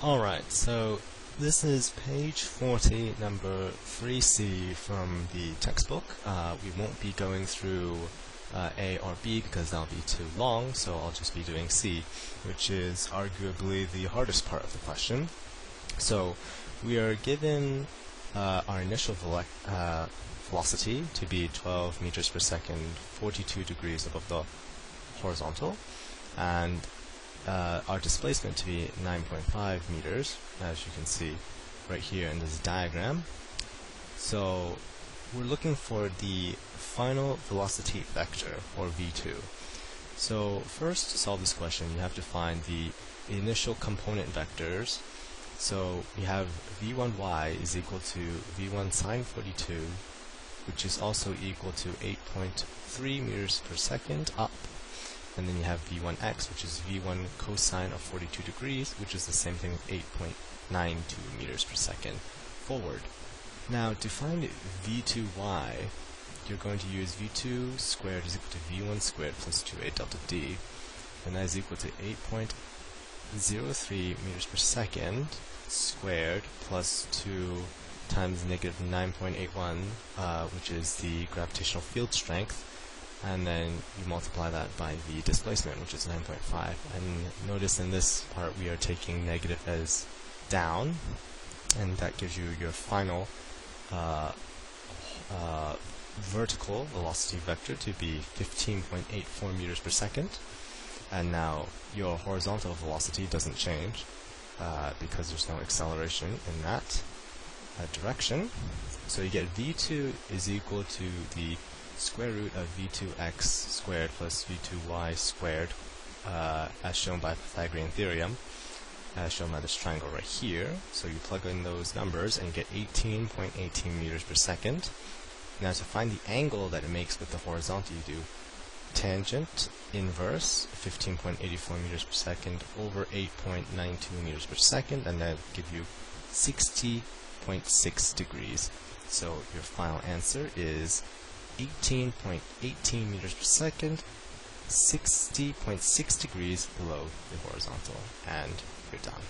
Alright, so this is page 40, number 3C from the textbook. We won't be going through A or B because that'll be too long, so I'll just be doing C, which is arguably the hardest part of the question. So we are given our initial velocity to be 12 meters per second, 42 degrees above the horizontal, and our displacement to be 9.5 meters, as you can see right here in this diagram. So we're looking for the final velocity vector, or v2. So first, to solve this question, you have to find the initial component vectors. So we have v1y is equal to v1 sine 42, which is also equal to 8.3 meters per second up. And then you have v1x, which is v1 cosine of 42 degrees, which is the same thing with 8.92 meters per second forward. Now, to find v2y, you're going to use v2 squared is equal to v1 squared plus 2a delta d, and that is equal to 8.03 meters per second squared plus 2 times negative 9.81, which is the gravitational field strength, and then you multiply that by the displacement, which is 9.5. And notice in this part we are taking negative as down, and that gives you your final vertical velocity vector to be 15.84 meters per second. And now your horizontal velocity doesn't change because there's no acceleration in that direction. So you get v2 is equal to the square root of v2x squared plus v2y squared, as shown by Pythagorean theorem, as shown by this triangle right here. So you plug in those numbers and you get 18.18 meters per second. Now to find the angle that it makes with the horizontal, you do tangent inverse 15.84 meters per second over 8.92 meters per second, and that will give you 60.6 degrees. So your final answer is 18.18 meters per second, 60.6 degrees below the horizontal, and you're done.